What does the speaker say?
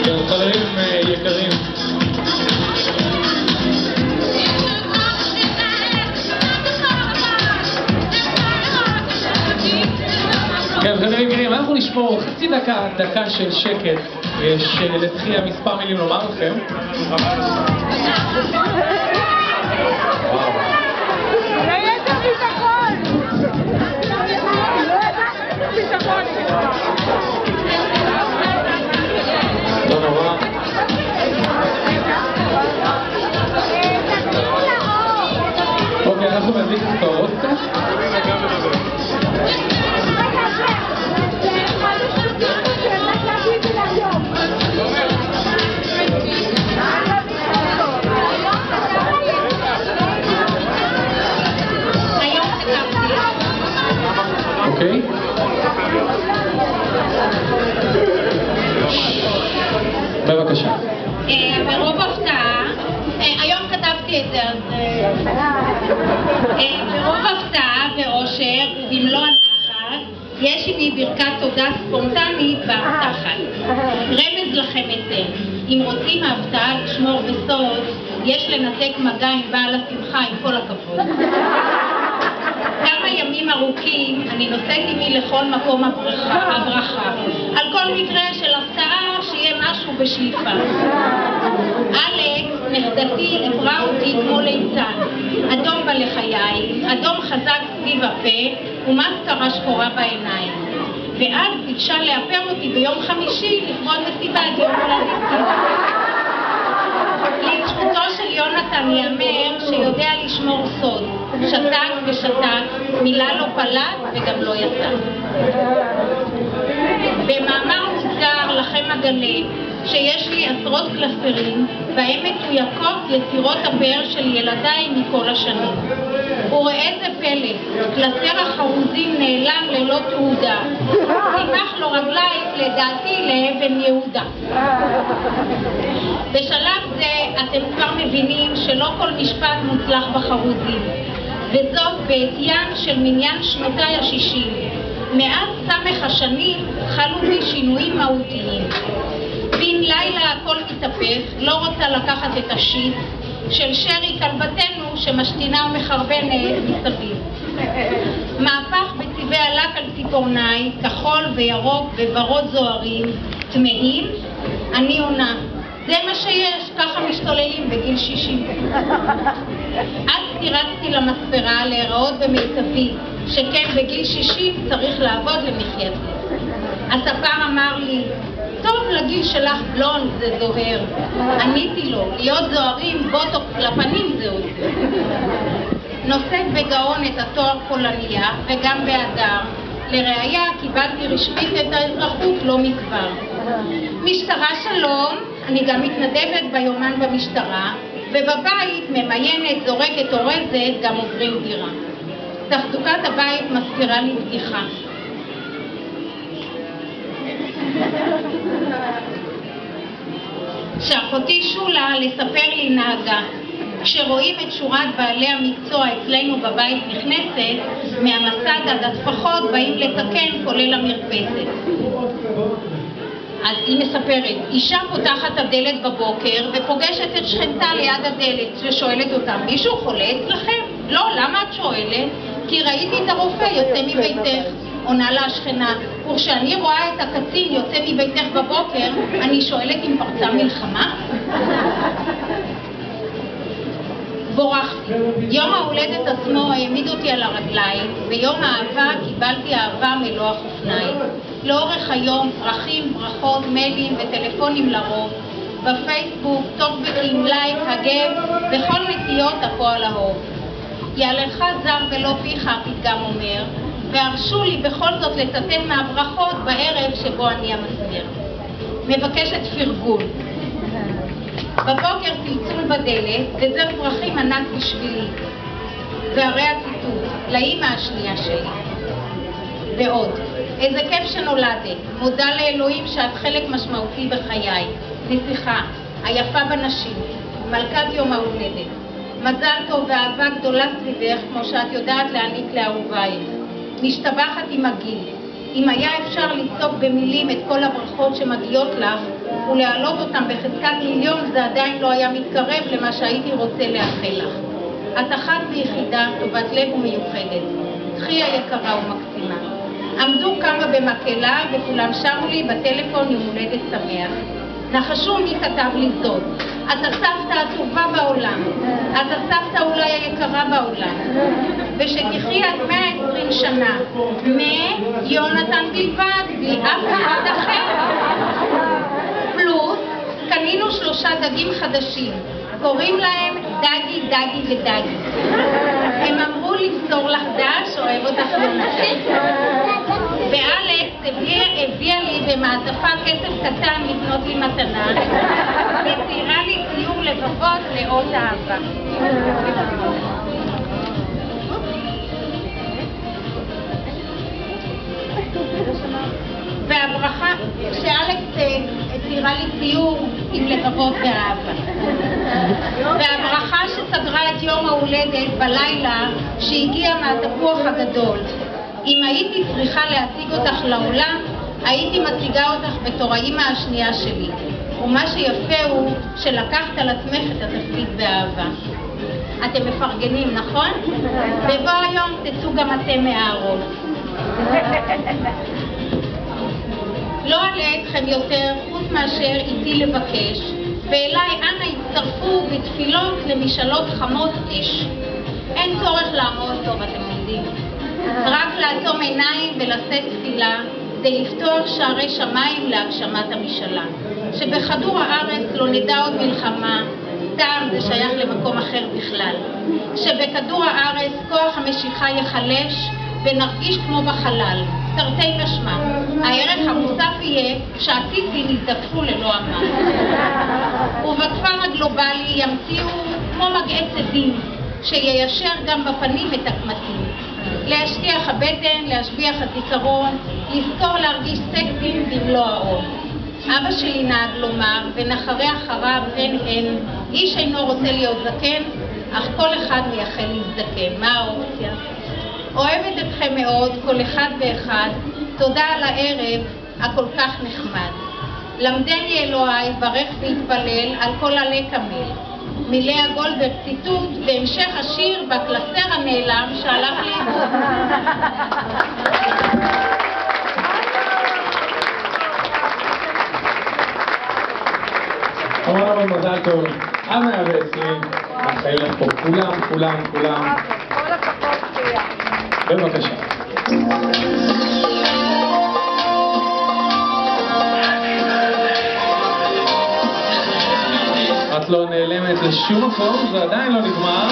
חברים יקרים, כן, חברים יקרים, אנחנו נשמור חצי דקה של שקט, שלתחילה מספר מילים לומר לכם. לא נורא. אוקיי, אנחנו נדליק את האורות קצת. אוקיי? בבקשה. ברוב הפתעה, היום כתבתי את זה, אז ברוב הפתעה ואושר ובמלוא הנחת יש עימי ברכת תודה ספונטנית בהבטחת. רמז לכם את זה, אם רוצים ההפתעה לשמור בסוד, יש לנתק מגע עם בעל השמחה, עם כל הכבוד. כמה ימים ארוכים אני נושאת עימי לכל מקום הברכה, על כל מקרה של הפתעה שיהיה משהו בשליפה. אלכס, נכדתי, עברה אותי כמו ליצן, אדום בה לחיי, אדום חזק סביב הפה ומסקרה שחורה בעיניים. ואז ביקשה לאפר אותי ביום חמישי לכבוד מסיבת יום הולדתי. לזכותו של יונתן יאמר שיודע לשמור סוד, שתק ושתק, מילה לא פלט וגם לא יצא. במאמר מוסגר לכם אגלה שיש לי עשרות קלסרים בהם מתויקות יצירות הפאר של ילדיי מכל השנים. וראה זה פלא, קלסר החרוזים נעלם ללא תעודה, סימך לו רגליים לדעתי לאבן יהודה. בשלב זה אתם כבר מבינים שלא כל משפט מוצלח בחרוזים, וזאת בעטיין של מניין שנותיי ה-60. מאז סמך השנים חלו בי שינויים מהותיים. בין לילה הכל מתהפך, לא רוצה לקחת את השיט של שרי כלבתנו שמשתינה ומחרבנת מסביב. מהפך בצבעי הלק על ציפורניי, כחול וירוק וורוד זוהרים, טמאים, אני עונה. זה מה שיש, ככה משתוללים בגיל 60. אז תירצתי למספרה להיראות במיטבי, שכן בגיל 60 צריך לעבוד למחייתי. הספר אמר לי, טוב לגיל שלך בלונד זה זוהר. עניתי לו, להיות זוהרים בוטוקס לפנים זה עוד זה. נושאת בגאון את התואר פולניה וגם באדם. לראיה קיבלתי רשמית את האזרחות לא מכבר. משטרה שלום, אני גם מתנדבת ביומן במשטרה, ובבית ממיינת, זורקת, אורזת, גם עוברים דירה. תחזוקת הבית מזכירה לי בדיחה. שאחותי שולה לספר לי נהגה. כשרואים את שורת בעלי המקצוע אצלנו בבית נכנסת, מהמסד עד הטפחות באים לתקן כולל המרפסת. אז היא מספרת, אישה פותחת הדלת בבוקר ופוגשת את שכנתה ליד הדלת ושואלת אותה, מישהו חולה אצלכם? לא, למה את שואלת? כי ראיתי את הרופא יוצא מביתך. עונה לה השכנה, וכשאני רואה את הקצין יוצא מביתך בבוקר, אני שואלת אם פרצה מלחמה? בורחתי. יום ההולדת עצמו העמיד אותי על הרגליים, ביום האהבה קיבלתי אהבה מלוא החופניים. לאורך היום פרחים, ברכות, מיילים וטלפונים לרוב, בפייסבוק, טוקבקים, לייק, הגב, בכל נטיות הפועל האהוב. יעלך זר ולא פיך, הפתגם אומר, והרשו לי בכל זאת לצטט מהברכות בערב שבו אני המסמר. מבקשת פרגון. בבוקר צלצול בדלת, וזר פרחים ענק בשבילי. והרי הציטוט, לאמא השנייה שלי. ועוד, איזה כיף שנולדת, מודה לאלוהים שאת חלק משמעותי בחיי. נסיכה, היפה בנשים, מלכת יום ההולדת. מזל טוב ואהבה גדולה סביבך, כמו שאת יודעת להעניק לאהובייך. משתבחת עם הגיל. אם היה אפשר לצוק במילים את כל הברכות שמגיעות לך, ולהעלות אותם בחזקת מיליון זה עדיין לא היה מתקרב למה שהייתי רוצה לאחל לך. את אחת ויחידה, טובת לב ומיוחדת. קחי היקרה ומקסימה. עמדו כמה במקהלה וכולם שרו לי בטלפון יום הולדת שמח. נחשו מי כתב לי זאת. את הסבתא הטובה בעולם. את הסבתא אולי היקרה בעולם. ושתחי עד 120 שנה. מיונתן בלבד, בלי אף אחד אחר. פלוס, קנינו 3 דגים חדשים. קוראים להם דגי, דגי ודגי. הם אמרו למסור לך דש, אוהב אותך יונתן. ואלכס הביאה לי במעטפה כסף קטן לקנות לי מתנה, וציירה לי ציור לבבות לאות אהבה. והברכה, שאלכס ציירה לי ציור עם לבבות ואהבה. והברכה שסגרה את יום ההולדת בלילה שהגיע מהתפוח הגדול. אם הייתי צריכה להציג אותך לעולם, הייתי מציגה אותך בתור האמא השנייה שלי. ומה שיפה הוא שלקחת על עצמך את התפקיד באהבה. אתם מפרגנים, נכון? בבוא היום תצאו גם אתם מהארון. לא עלה אתכם יותר חוץ מאשר איתי לבקש, ואליי אנא הצטרפו בתפילות למשאלות חמות אש. אין צורך לעמוד טוב, אתם יודעים. רק לעצום עיניים ולשאת תפילה זה לפתוח שערי שמיים להגשמת המשאלה. שבכדור הארץ לא נדע עוד מלחמה, סתם זה שייך למקום אחר בכלל. שבכדור הארץ כוח המשיכה יחלש ונרגיש כמו בחלל, תרתי משמע. הערך המוסף יהיה שהציצים יזדקפו ללא אמן. ובכפר הגלובלי ימציאו כמו מגעי צדים שיישר גם בפנים את הקמטים. להשטיח הבטן, להשביח הזיכרון, לזכור להרגיש סקסים במלוא האור. אבא שלי נהג לומר, ונחרי אחריו הן, איש אינו רוצה להיות זקן, אך כל אחד מייחל להזדקן. מה האופציה? אוהבת אתכם מאוד, כל אחד ואחד, תודה על הערב הכל כך נחמד. למדני אלוהי, ברך והתפלל על כל עלי כמיל. מילאה גולדברג ציטוט בהמשך השיר בקלסר הנעלם שהלך לאיבוד. המון מזל טוב. עד 120, מאחל לך פה כולם. כל הכבוד פיה. בבקשה. את לא נעלמת לשום מקום, זה עדיין לא נגמר.